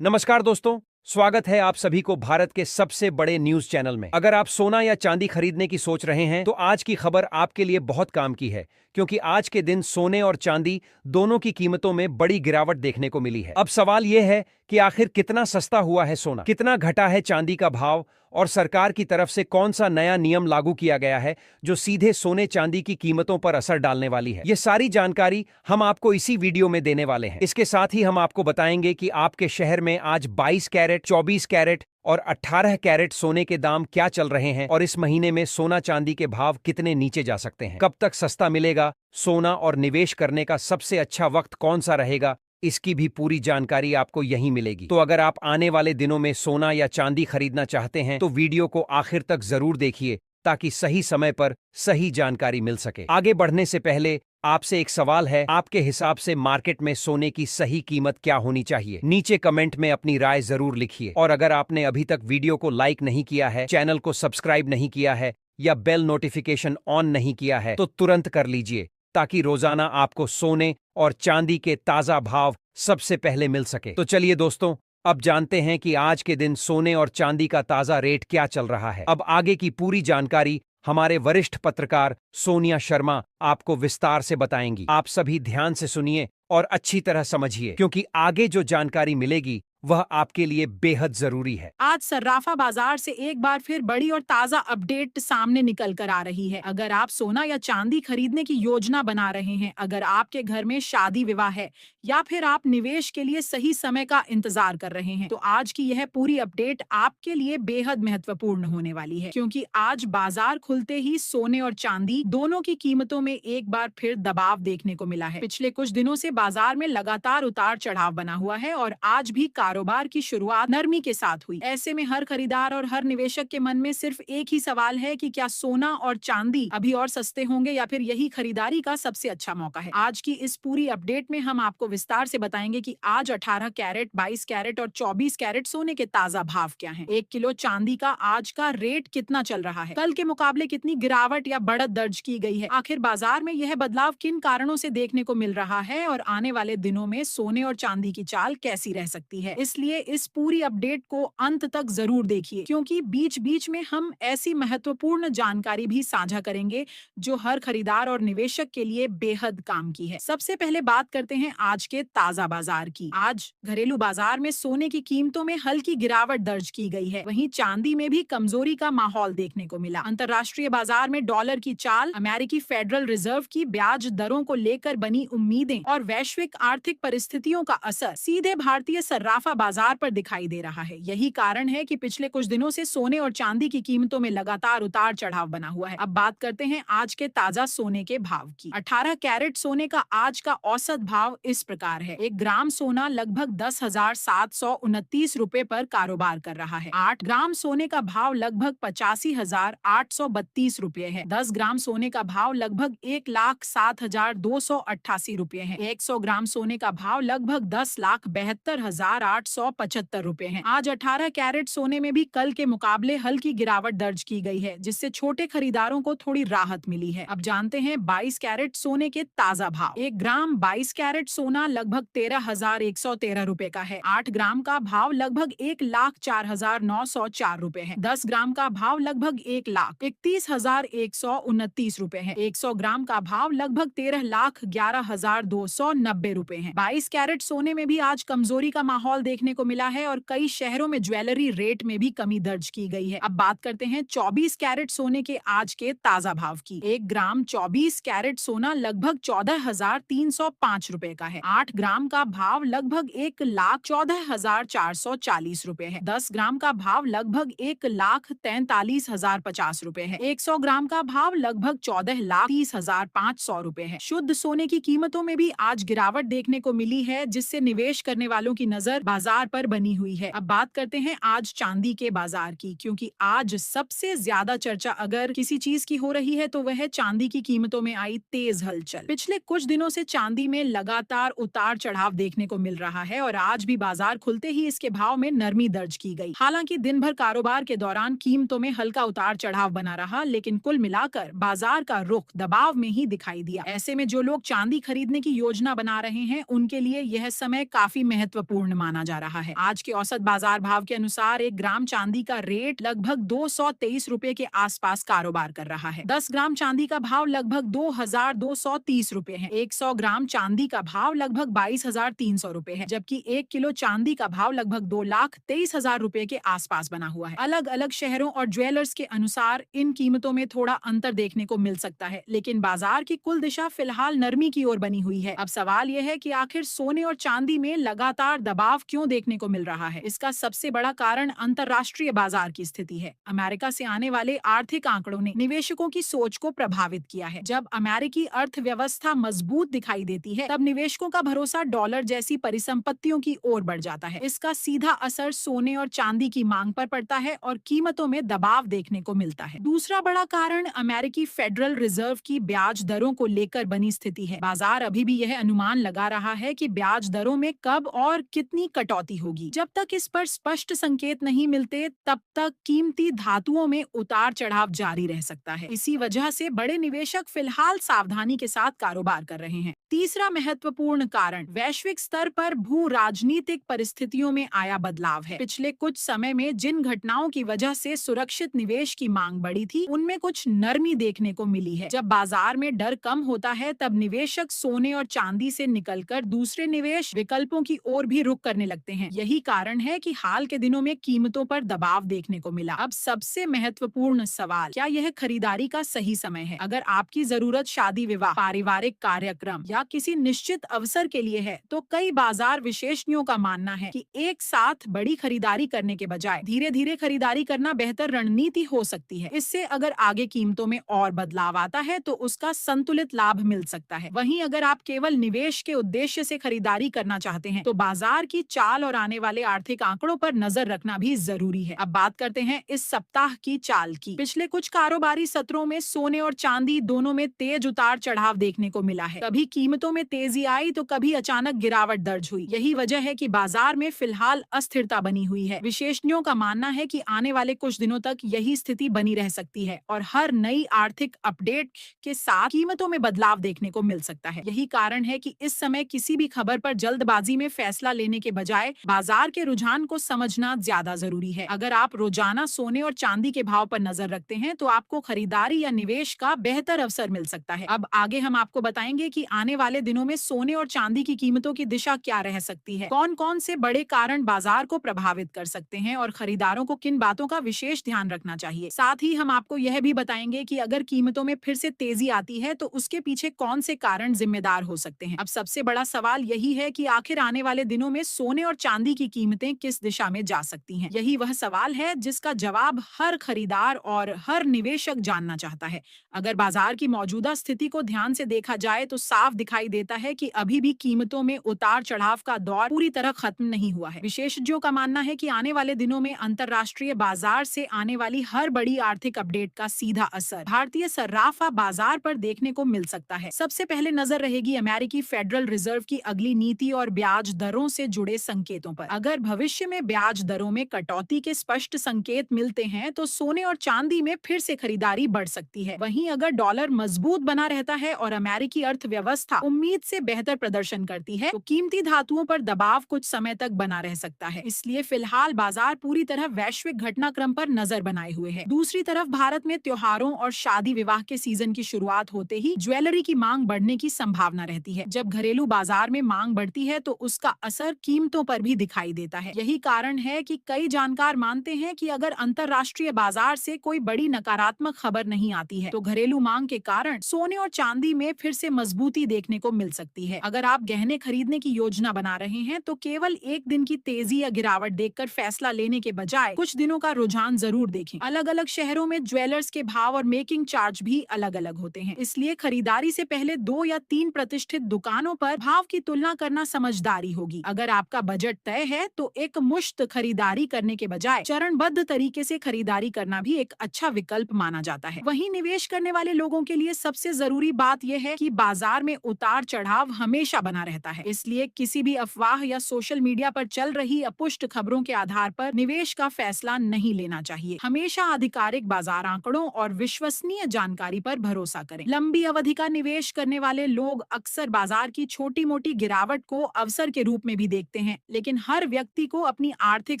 नमस्कार दोस्तों, स्वागत है आप सभी को भारत के सबसे बड़े न्यूज चैनल में। अगर आप सोना या चांदी खरीदने की सोच रहे हैं तो आज की खबर आपके लिए बहुत काम की है, क्योंकि आज के दिन सोने और चांदी दोनों की कीमतों में बड़ी गिरावट देखने को मिली है। अब सवाल यह है कि आखिर कितना सस्ता हुआ है सोना, कितना घटा है चांदी का भाव, और सरकार की तरफ से कौन सा नया नियम लागू किया गया है जो सीधे सोने चांदी की कीमतों पर असर डालने वाली है। ये सारी जानकारी हम आपको इसी वीडियो में देने वाले हैं। इसके साथ ही हम आपको बताएंगे कि आपके शहर में आज 22 कैरेट, 24 कैरेट और 18 कैरेट सोने के दाम क्या चल रहे हैं, और इस महीने में सोना चांदी के भाव कितने नीचे जा सकते हैं, कब तक सस्ता मिलेगा सोना, और निवेश करने का सबसे अच्छा वक्त कौन सा रहेगा, इसकी भी पूरी जानकारी आपको यहीं मिलेगी। तो अगर आप आने वाले दिनों में सोना या चांदी खरीदना चाहते हैं तो वीडियो को आखिर तक जरूर देखिए, ताकि सही समय पर सही जानकारी मिल सके। आगे बढ़ने से पहले आपसे एक सवाल है, आपके हिसाब से मार्केट में सोने की सही कीमत क्या होनी चाहिए? नीचे कमेंट में अपनी राय जरूर लिखिए। और अगर आपने अभी तक वीडियो को लाइक नहीं किया है, चैनल को सब्सक्राइब नहीं किया है या बेल नोटिफिकेशन ऑन नहीं किया है तो तुरंत कर लीजिए, ताकि रोजाना आपको सोने और चांदी के ताजा भाव सबसे पहले मिल सके। तो चलिए दोस्तों, अब जानते हैं कि आज के दिन सोने और चांदी का ताजा रेट क्या चल रहा है। अब आगे की पूरी जानकारी हमारे वरिष्ठ पत्रकार सोनिया शर्मा आपको विस्तार से बताएंगी। आप सभी ध्यान से सुनिए और अच्छी तरह समझिए, क्योंकि आगे जो जानकारी मिलेगी वह आपके लिए बेहद जरूरी है। आज सर्राफा बाजार से एक बार फिर बड़ी और ताजा अपडेट सामने निकल कर आ रही है। अगर आप सोना या चांदी खरीदने की योजना बना रहे हैं, अगर आपके घर में शादी विवाह है, या फिर आप निवेश के लिए सही समय का इंतजार कर रहे हैं, तो आज की यह पूरी अपडेट आपके लिए बेहद महत्वपूर्ण होने वाली है, क्योंकि आज बाजार खुलते ही सोने और चांदी दोनों की कीमतों में एक बार फिर दबाव देखने को मिला है। पिछले कुछ दिनों से बाजार में लगातार उतार चढ़ाव बना हुआ है और आज भी कारोबार की शुरुआत नरमी के साथ हुई। ऐसे में हर खरीदार और हर निवेशक के मन में सिर्फ एक ही सवाल है कि क्या सोना और चांदी अभी और सस्ते होंगे, या फिर यही खरीदारी का सबसे अच्छा मौका है। आज की इस पूरी अपडेट में हम आपको विस्तार से बताएंगे कि आज 18 कैरेट, 22 कैरेट और 24 कैरेट सोने के ताजा भाव क्या हैं। 1 किलो चांदी का आज का रेट कितना चल रहा है, कल के मुकाबले कितनी गिरावट या बढ़त दर्ज की गई है, आखिर बाजार में यह बदलाव किन कारणों से देखने को मिल रहा है, और आने वाले दिनों में सोने और चांदी की चाल कैसी रह सकती है। इसलिए इस पूरी अपडेट को अंत तक जरूर देखिए, क्योंकि बीच बीच में हम ऐसी महत्वपूर्ण जानकारी भी साझा करेंगे जो हर खरीदार और निवेशक के लिए बेहद काम की है। सबसे पहले बात करते हैं आज के ताजा बाजार की। आज घरेलू बाजार में सोने की कीमतों में हल्की गिरावट दर्ज की गई है, वहीं चांदी में भी कमजोरी का माहौल देखने को मिला। अंतर्राष्ट्रीय बाजार में डॉलर की चाल, अमेरिकी फेडरल रिजर्व की ब्याज दरों को लेकर बनी उम्मीदें और वैश्विक आर्थिक परिस्थितियों का असर सीधे भारतीय सर्राफा बाजार पर दिखाई दे रहा है। यही कारण है कि पिछले कुछ दिनों से सोने और चांदी की कीमतों में लगातार उतार चढ़ाव बना हुआ है। अब बात करते हैं आज के ताजा सोने के भाव की। 18 कैरेट सोने का आज का औसत भाव इस प्रकार है। 1 ग्राम सोना लगभग 10,729 रुपए पर कारोबार कर रहा है। 8 ग्राम सोने का भाव लगभग 85,832 रुपए है। 10 ग्राम सोने का भाव लगभग 1,07,288 रुपए है। 100 ग्राम सोने का भाव लगभग 10,72,875 रुपए है। आज 18 कैरेट सोने में भी कल के मुकाबले हल्की गिरावट दर्ज की गई है, जिससे छोटे खरीदारों को थोड़ी राहत मिली है। अब जानते हैं 22 कैरेट सोने के ताजा भाव। 1 ग्राम 22 कैरेट सोना लगभग 13,113 रुपए का है। 8 ग्राम का भाव लगभग 1,04,904 रुपए है। 10 ग्राम का भाव लगभग 1,31,129 रुपए है। 100 ग्राम का भाव लगभग 13,11,290 रुपए है। 22 कैरेट सोने में भी आज कमजोरी का माहौल देखने को मिला है और कई शहरों में ज्वेलरी रेट में भी कमी दर्ज की गई है। अब बात करते हैं 24 कैरेट सोने के आज के ताजा भाव की। 1 ग्राम 24 कैरेट सोना लगभग 14,305 रुपए का है। 8 ग्राम का भाव लगभग 1,14,440 रुपए है। 10 ग्राम का भाव लगभग 1,43,050 रुपए है। 100 ग्राम का भाव लगभग 14,30,500 रुपए है। शुद्ध सोने की कीमतों में भी आज गिरावट देखने को मिली है, जिससे निवेश करने वालों की नजर बाजार पर बनी हुई है। अब बात करते हैं आज चांदी के बाजार की, क्योंकि आज सबसे ज्यादा चर्चा अगर किसी चीज की हो रही है तो वह है चांदी की कीमतों में आई तेज हलचल। पिछले कुछ दिनों से चांदी में लगातार उतार चढ़ाव देखने को मिल रहा है और आज भी बाजार खुलते ही इसके भाव में नरमी दर्ज की गई। हालांकि दिन भर कारोबार के दौरान कीमतों में हल्का उतार चढ़ाव बना रहा, लेकिन कुल मिलाकर बाजार का रुख दबाव में ही दिखाई दिया। ऐसे में जो लोग चांदी खरीदने की योजना बना रहे हैं उनके लिए यह समय काफी महत्वपूर्ण माना जा रहा है। आज के औसत बाजार भाव के अनुसार 1 ग्राम चांदी का रेट लगभग 223 रुपए के आसपास कारोबार कर रहा है। 10 ग्राम चांदी का भाव लगभग 2230 रुपए है। 100 ग्राम चांदी का भाव लगभग 22,300 रुपए है, जबकि 1 किलो चांदी का भाव लगभग 2,23,000 रुपए के आसपास बना हुआ है। अलग अलग शहरों और ज्वेलर्स के अनुसार इन कीमतों में थोड़ा अंतर देखने को मिल सकता है, लेकिन बाजार की कुल दिशा फिलहाल नरमी की ओर बनी हुई है। अब सवाल यह है कि आखिर सोने और चांदी में लगातार दबाव क्यों देखने को मिल रहा है? इसका सबसे बड़ा कारण अंतर्राष्ट्रीय बाजार की स्थिति है। अमेरिका से आने वाले आर्थिक आंकड़ों ने निवेशकों की सोच को प्रभावित किया है। जब अमेरिकी अर्थव्यवस्था मजबूत दिखाई देती है, तब निवेशकों का भरोसा डॉलर जैसी परिसंपत्तियों की ओर बढ़ जाता है। इसका सीधा असर सोने और चांदी की मांग पर पड़ता है और कीमतों में दबाव देखने को मिलता है। दूसरा बड़ा कारण अमेरिकी फेडरल रिजर्व की ब्याज दरों को लेकर बनी स्थिति है। बाजार अभी भी यह अनुमान लगा रहा है कि ब्याज दरों में कब और कितनी कटौती होगी। जब तक इस पर स्पष्ट संकेत नहीं मिलते, तब तक कीमती धातुओं में उतार चढ़ाव जारी रह सकता है। इसी वजह से बड़े निवेशक फिलहाल सावधानी के साथ कारोबार कर रहे हैं। तीसरा महत्वपूर्ण कारण वैश्विक स्तर पर भू राजनीतिक परिस्थितियों में आया बदलाव है। पिछले कुछ समय में जिन घटनाओं की वजह से सुरक्षित निवेश की मांग बढ़ी थी, उनमें कुछ नरमी देखने को मिली है। जब बाजार में डर कम होता है, तब निवेशक सोने और चांदी से निकलकर दूसरे निवेश विकल्पों की ओर भी रुख करने लगते हैं। यही कारण है कि हाल के दिनों में कीमतों पर दबाव देखने को मिला। अब सबसे महत्वपूर्ण सवाल, क्या यह खरीदारी का सही समय है? अगर आपकी जरूरत शादी विवाह, पारिवारिक कार्यक्रम या किसी निश्चित अवसर के लिए है, तो कई बाजार विशेषज्ञों का मानना है कि एक साथ बड़ी खरीदारी करने के बजाय धीरे धीरे खरीदारी करना बेहतर रणनीति हो सकती है। इससे अगर आगे कीमतों में और बदलाव आता है, तो उसका संतुलित लाभ मिल सकता है। वहीं अगर आप केवल निवेश के उद्देश्य से खरीदारी करना चाहते हैं, तो बाजार की चाल और आने वाले आर्थिक आंकड़ों पर नजर रखना भी जरूरी है। अब बात करते हैं इस सप्ताह की चाल की। पिछले कुछ कारोबारी सत्रों में सोने और चांदी दोनों में तेज उतार चढ़ाव देखने को मिला है। कभी कीमतों में तेजी आई, तो कभी अचानक गिरावट दर्ज हुई। यही वजह है कि बाजार में फिलहाल अस्थिरता बनी हुई है। विशेषज्ञों का मानना है कि आने वाले कुछ दिनों तक यही स्थिति बनी रह सकती है और हर नई आर्थिक अपडेट के साथ कीमतों में बदलाव देखने को मिल सकता है। यही कारण है कि इस समय किसी भी खबर पर जल्दबाजी में फैसला लेने के बजाय बाजार के रुझान को समझना ज्यादा जरूरी है। अगर आप रोजाना सोने और चांदी के भाव पर नजर रखते हैं, तो आपको खरीदारी या निवेश का बेहतर अवसर मिल सकता है। अब आगे हम आपको बताएंगे कि आने वाले दिनों में सोने और चांदी की कीमतों की दिशा क्या रह सकती है, कौन कौन से बड़े कारण बाजार को प्रभावित कर सकते हैं और खरीदारों को किन बातों का विशेष ध्यान रखना चाहिए। साथ ही हम आपको यह भी बताएंगे कि अगर कीमतों में फिर से तेजी आती है, तो उसके पीछे कौन से कारण जिम्मेदार हो सकते हैं। अब सबसे बड़ा सवाल यही है कि आखिर आने वाले दिनों में सोने और चांदी की कीमतें किस दिशा में जा सकती हैं। यही वह सवाल है जिसका जवाब हर खरीदार और हर निवेशक जानना चाहता है। अगर बाजार की मौजूदा स्थिति को ध्यान से देखा जाए, तो साफ दिखाई देता है कि अभी भी कीमतों में उतार चढ़ाव का दौर पूरी तरह खत्म नहीं हुआ है। विशेषज्ञों का मानना है कि आने वाले दिनों में अंतर्राष्ट्रीय बाजार से आने वाली हर बड़ी आर्थिक अपडेट का सीधा असर भारतीय सर्राफा बाजार पर देखने को मिल सकता है। सबसे पहले नजर रहेगी अमेरिकी फेडरल रिजर्व की अगली नीति और ब्याज दरों से जुड़े संकेतों पर। अगर भविष्य में ब्याज दरों में कटौती के स्पष्ट संकेत मिलते हैं, तो सोने और चांदी में फिर से खरीदारी बढ़ सकती है। वहीं अगर डॉलर मजबूत बना रहता है और अमेरिकी अर्थव्यवस्था उम्मीद से बेहतर प्रदर्शन करती है, तो कीमती धातुओं पर दबाव कुछ समय तक बना रह सकता है। इसलिए फिलहाल बाजार पूरी तरह वैश्विक घटनाक्रम पर नजर बनाए हुए है। दूसरी तरफ भारत में त्योहारों और शादी विवाह के सीजन की शुरुआत होते ही ज्वेलरी की मांग बढ़ने की संभावना रहती है। जब घरेलू बाजार में मांग बढ़ती है, तो उसका असर कीमतों पर भी दिखाई देता है। यही कारण है कि कई जानकार मानते हैं कि अगर अंतर्राष्ट्रीय बाजार से कोई बड़ी नकारात्मक खबर नहीं आती है, तो घरेलू मांग के कारण सोने और चांदी में फिर से मजबूती देखने को मिल सकती है। अगर आप गहने खरीदने की योजना बना रहे हैं, तो केवल एक दिन की तेजी या गिरावट देखकर फैसला लेने के बजाय कुछ दिनों का रुझान जरूर देखें। अलग अलग शहरों में ज्वेलर्स के भाव और मेकिंग चार्ज भी अलग अलग होते हैं, इसलिए खरीदारी से पहले 2 या 3 प्रतिष्ठित दुकानों पर भाव की तुलना करना समझदारी होगी। अगर आपका बजट तय है, तो एक मुश्त खरीदारी करने के बजाय चरणबद्ध तरीके से खरीदारी करना भी एक अच्छा विकल्प माना जाता है। वहीं निवेश करने वाले लोगों के लिए सबसे जरूरी बात यह है कि बाजार में उतार चढ़ाव हमेशा बना रहता है, इसलिए किसी भी अफवाह या सोशल मीडिया पर चल रही अपुष्ट खबरों के आधार पर निवेश का फैसला नहीं लेना चाहिए। हमेशा आधिकारिक बाजार आंकड़ों और विश्वसनीय जानकारी पर भरोसा करें। लंबी अवधि का निवेश करने वाले लोग अक्सर बाजार की छोटी मोटी गिरावट को अवसर के रूप में भी देखते हैं, लेकिन हर व्यक्ति को अपनी आर्थिक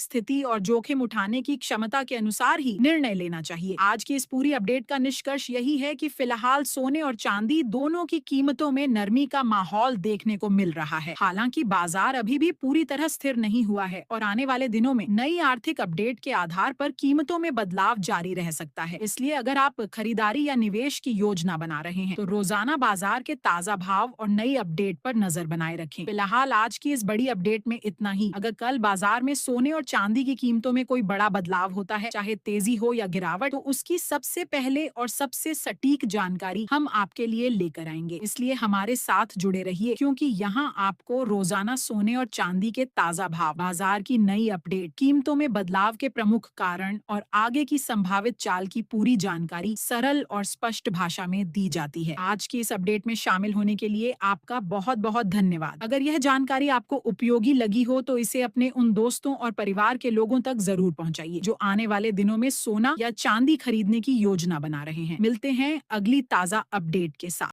स्थिति और जोखिम उठाने की क्षमता के अनुसार ही निर्णय लेना चाहिए। आज की इस पूरी अपडेट का निष्कर्ष यही है कि फिलहाल सोने और चांदी दोनों की कीमतों में नरमी का माहौल देखने को मिल रहा है। हालांकि बाजार अभी भी पूरी तरह स्थिर नहीं हुआ है और आने वाले दिनों में नई आर्थिक अपडेट के आधार पर कीमतों में बदलाव जारी रह सकता है। इसलिए अगर आप खरीदारी या निवेश की योजना बना रहे हैं तो रोजाना बाजार के ताजा भाव और नई अपडेट पर नजर बनाए रखें। फिलहाल आज की इस बड़ी अपडेट में इतना ही। अगर कल बाजार में सोने और चांदी की कीमतों में कोई बड़ा बदलाव होता है, चाहे तेजी हो या गिरावट, तो उसकी सबसे पहले और सबसे सटीक जानकारी हम आपके लिए लेकर आएंगे। इसलिए हमारे साथ जुड़े रहिए, क्योंकि यहाँ आपको रोजाना सोने और चांदी के ताजा भाव, बाजार की नई अपडेट, कीमतों में बदलाव के प्रमुख कारण और आगे की संभावित चाल की पूरी जानकारी सरल और स्पष्ट भाषा में दी जाती है। आज की इस अपडेट में शामिल होने के लिए आपका बहुत बहुत धन्यवाद। अगर यह जानकारी आपको उपयोगी लगी हो तो इसे अपने उन दोस्तों और परिवार के लोगों तक जरूर पहुंचाइए जो आने वाले दिनों में सोना या चांदी खरीदने की योजना बना रहे हैं। मिलते हैं अगली ताजा अपडेट के साथ।